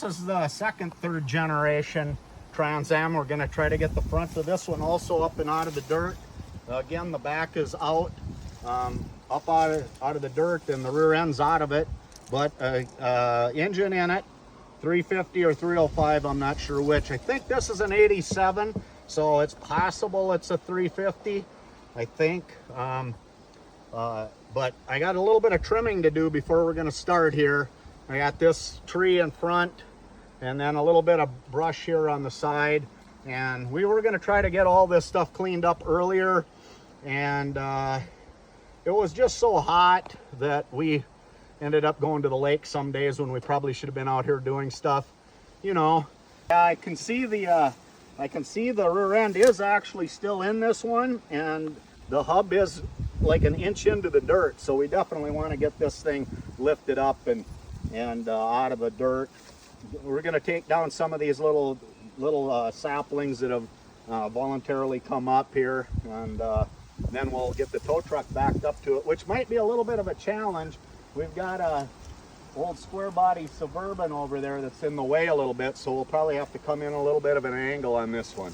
This is the second, third generation Trans Am. We're going to try to get the front of this one also up and out of the dirt. Again, the back is out, up out of the dirt, and the rear end's out of it. But engine in it, 350 or 305, I'm not sure which. I think this is an 87, so it's possible it's a 350, I think. But I got a little bit of trimming to do before we're going to start here. I got this tree in front and then a little bit of brush here on the side, and we were going to try to get all this stuff cleaned up earlier, and it was just so hot that we ended up going to the lake some days when we probably should have been out here doing stuff, you know. I can see the rear end is actually still in this one, and the hub is like an inch into the dirt, so we definitely want to get this thing lifted up and out of the dirt. We're going to take down some of these little saplings that have voluntarily come up here, and then we'll get the tow truck backed up to it, which might be a little bit of a challenge. We've got a old square body Suburban over there that's in the way a little bit, so we'll probably have to come in a little bit of an angle on this one.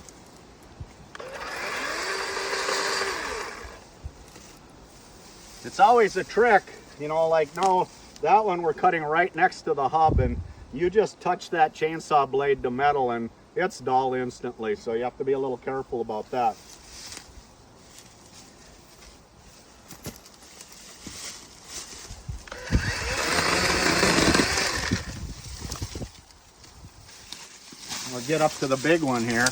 It's always a trick, you know, like, no, that one we're cutting right next to the hub, and you just touch that chainsaw blade to metal and it's dull instantly, so you have to be a little careful about that. We'll get up to the big one here.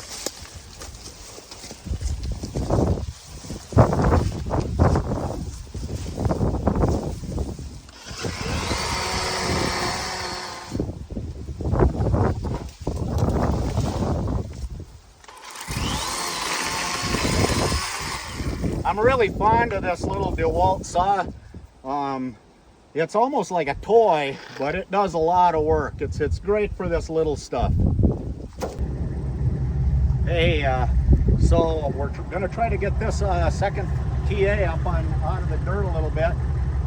I'm really fond of this little DeWalt saw. It's almost like a toy, but it does a lot of work. It's great for this little stuff. Hey, so we're gonna try to get this second TA up out of the dirt a little bit.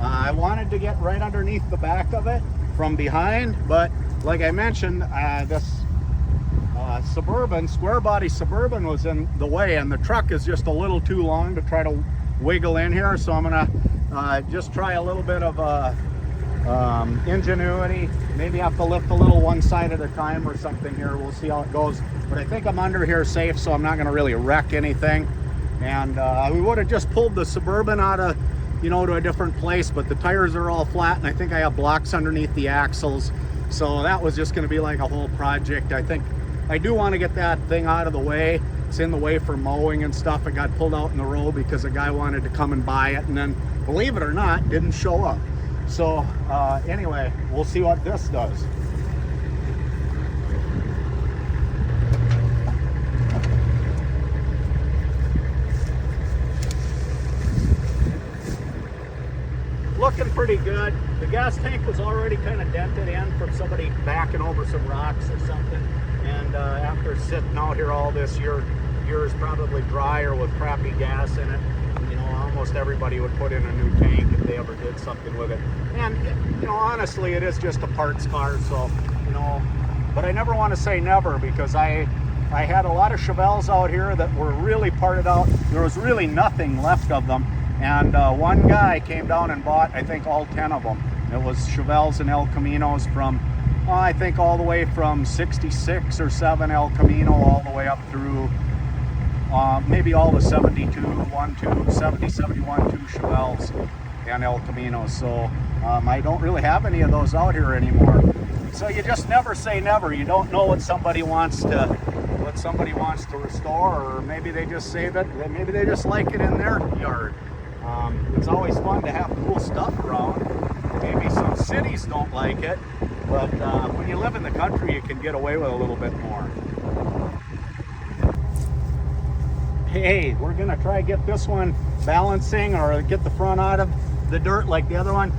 I wanted to get right underneath the back of it from behind, but like I mentioned, this Suburban, square body Suburban was in the way, and the truck is just a little too long to try to wiggle in here, so I'm gonna just try a little bit of ingenuity. Maybe have to lift a little one side at a time or something here. We'll see how it goes, but I think I'm under here safe, so I'm not gonna really wreck anything. And we would have just pulled the Suburban out of, you know, to a different place, but the tires are all flat, and I think I have blocks underneath the axles, so that was just gonna be like a whole project. I think I do want to get that thing out of the way. It's in the way for mowing and stuff. It got pulled out in the road because a guy wanted to come and buy it, and then, believe it or not, didn't show up. So anyway, we'll see what this does. Looking pretty good. The gas tank was already kind of dented in from somebody backing over some rocks or something. And after sitting out here all this year is probably drier with crappy gas in it. You know, almost everybody would put in a new tank if they ever did something with it. And, you know, honestly, it is just a parts car, so, you know, but I never want to say never, because I had a lot of Chevelles out here that were really parted out. There was really nothing left of them. And one guy came down and bought, I think, all 10 of them. It was Chevelles and El Caminos from, I think, all the way from 66 or 7 El Camino all the way up through maybe all the 72, 70, 71, 2 Chevelles and El Caminos. So I don't really have any of those out here anymore. So you just never say never. You don't know what somebody wants to restore, or maybe they just save it. Maybe they just like it in their yard. It's always fun to have cool stuff around. Maybe some cities don't like it, but when you live in the country, you can get away with a little bit more. Hey, we're gonna try to get this one balancing, or get the front out of the dirt like the other one.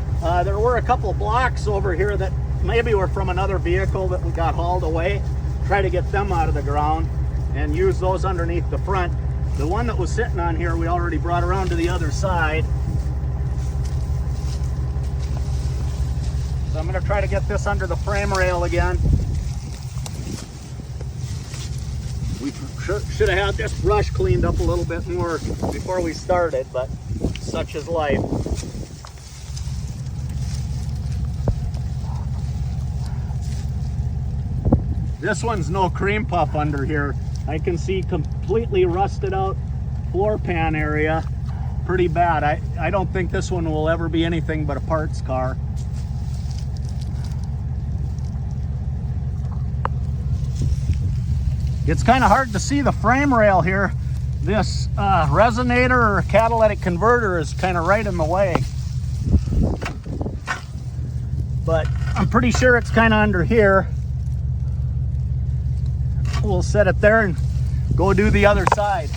There were a couple blocks over here that maybe were from another vehicle that we got hauled away. Try to get them out of the ground and use those underneath the front. The one that was sitting on here, we already brought around to the other side. So I'm going to try to get this under the frame rail again. We should have had this brush cleaned up a little bit more before we started, but such is life. This one's no cream puff under here. I can see completely rusted out floor pan area. Pretty bad. I don't think this one will ever be anything but a parts car. It's kind of hard to see the frame rail here. This resonator or catalytic converter is kind of right in the way. But I'm pretty sure it's kind of under here. We'll set it there and go do the other side.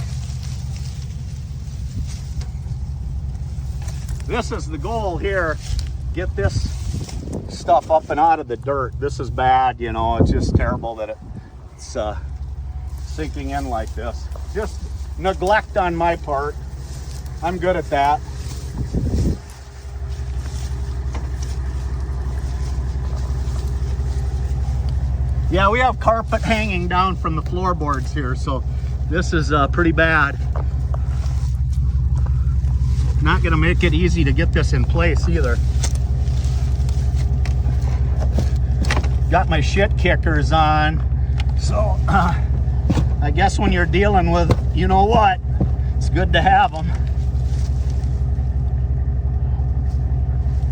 This is the goal here. Get this stuff up and out of the dirt. This is bad, you know, it's just terrible that it's sinking in like this. Just neglect on my part. I'm good at that. Yeah, we have carpet hanging down from the floorboards here, so this is pretty bad. Not gonna make it easy to get this in place either. Got my shit kickers on, so I guess when you're dealing with, you know what, it's good to have them.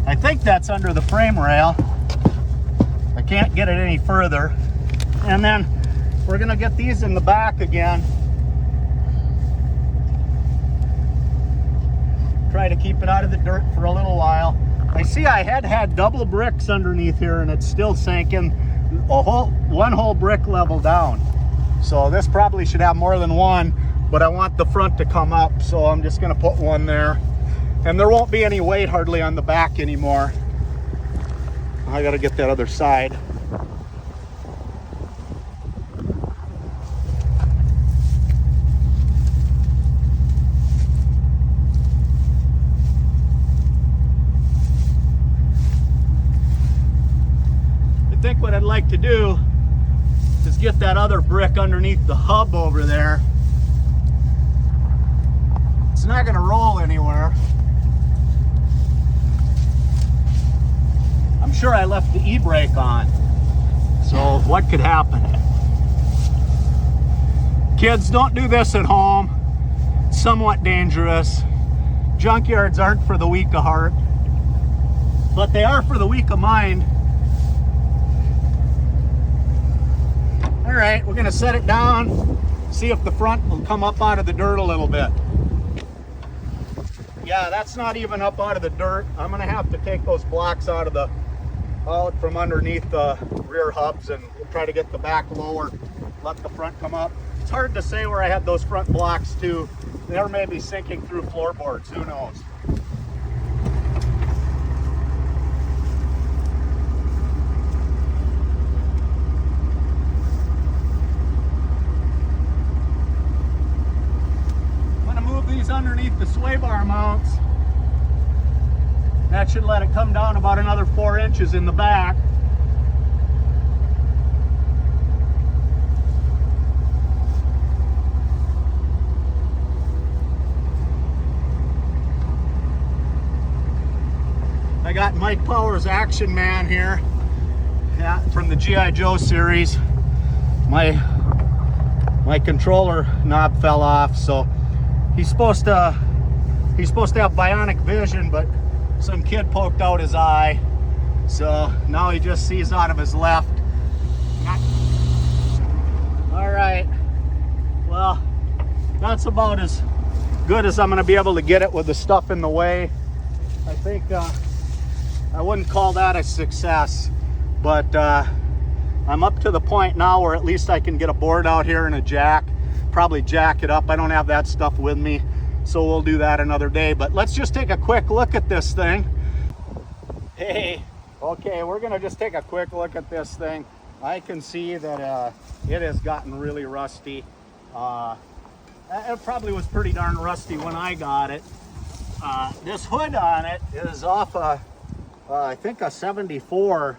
I think that's under the frame rail. I can't get it any further. And then we're gonna get these in the back again. Try to keep it out of the dirt for a little while. I see I had double bricks underneath here and it's still sinking one whole brick level down. So this probably should have more than one, but I want the front to come up, so I'm just gonna put one there. And there won't be any weight hardly on the back anymore. I gotta get that other side. I think what I'd like to do is get that other brick underneath the hub over there. It's not gonna roll anywhere. I'm sure I left the e-brake on, so what could happen? Kids, don't do this at home. It's somewhat dangerous. Junkyards aren't for the weak of heart, but they are for the weak of mind. All right, we're gonna set it down, see if the front will come up out of the dirt a little bit. Yeah, that's not even up out of the dirt. I'm gonna have to take those blocks out from underneath the rear hubs, and we'll try to get the back lower, let the front come up. It's hard to say where I had those front blocks too. They may be sinking through floorboards, who knows? Underneath the sway bar mounts. That should let it come down about another 4 inches in the back. I got Mike Powers Action Man here, yeah, from the G.I. Joe series. My controller knob fell off, so he's supposed to have bionic vision, but some kid poked out his eye, so now he just sees out of his left. All right, well, that's about as good as I'm going to be able to get it with the stuff in the way. I think I wouldn't call that a success, but I'm up to the point now where at least I can get a board out here and a jack. Probably jack it up. I don't have that stuff with me, so we'll do that another day. But let's just take a quick look at this thing. Hey, okay, we're gonna just take a quick look at this thing. I can see that it has gotten really rusty. It probably was pretty darn rusty when I got it. This hood on it is off I think a 74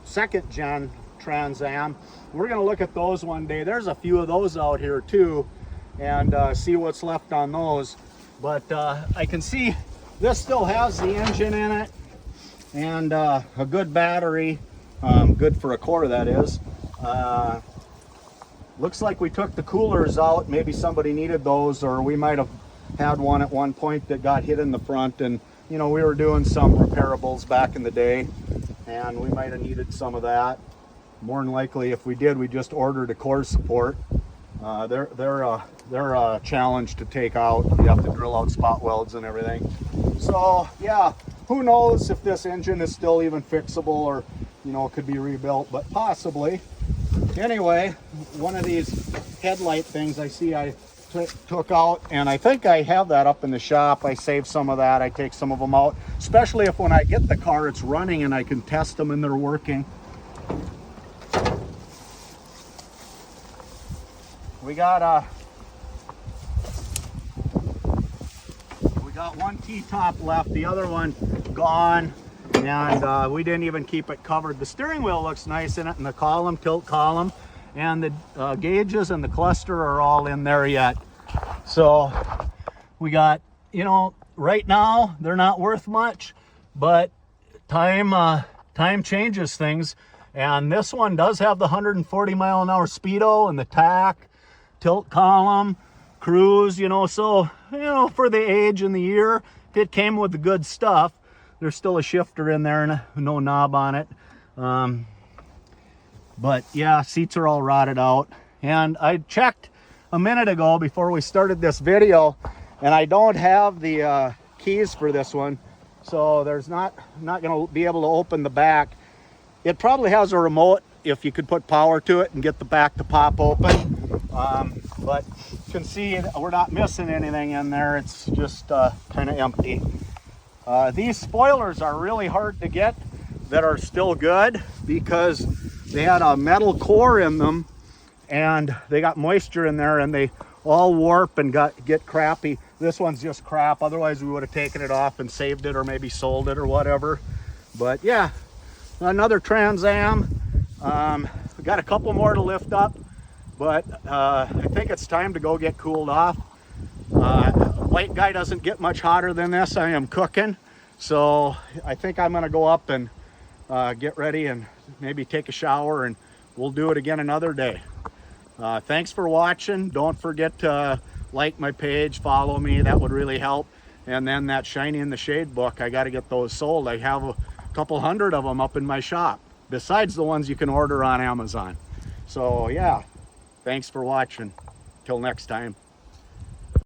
second gen Trans Am. We're going to look at those one day. There's a few of those out here too, and see what's left on those. But I can see this still has the engine in it, and a good battery, good for a core, that is. Looks like we took the coolers out. Maybe somebody needed those, or we might have had one at one point that got hit in the front, and you know, we were doing some repairables back in the day, and we might have needed some of that. More than likely, if we did, we just ordered a core support. They're a challenge to take out. You have to drill out spot welds and everything. So yeah, who knows if this engine is still even fixable, or you know, it could be rebuilt, but possibly. Anyway, one of these headlight things I see I took out, and I think I have that up in the shop. I saved some of that. I take some of them out, especially if when I get the car it's running and I can test them and they're working. We got one T-top left, the other one gone, and we didn't even keep it covered. The steering wheel looks nice in it, and the column, tilt column, and the gauges and the cluster are all in there yet. So we got, you know, right now they're not worth much, but time changes things. And this one does have the 140-mile-an-hour speedo and the tack, tilt column, cruise, you know. So, you know, for the age and the year, it came with the good stuff. There's still a shifter in there and no knob on it. But yeah, seats are all rotted out. And I checked a minute ago before we started this video, and I don't have the keys for this one. So there's not gonna be able to open the back. It probably has a remote if you could put power to it and get the back to pop open. But you can see we're not missing anything in there. It's just kind of empty. These spoilers are really hard to get that are still good, because they had a metal core in them and they got moisture in there and they all warp and get crappy. This one's just crap. Otherwise we would have taken it off and saved it, or maybe sold it or whatever. But yeah, another Trans Am. We got a couple more to lift up, but I think it's time to go get cooled off. White guy doesn't get much hotter than this. I am cooking, so I think I'm gonna go up and get ready and maybe take a shower, and we'll do it again another day. Thanks for watching. Don't forget to like my page, follow me, that would really help. And then that Shiny in the Shade book, I got to get those sold. I have a couple hundred of them up in my shop, besides the ones you can order on Amazon. So yeah, thanks for watching. Till next time.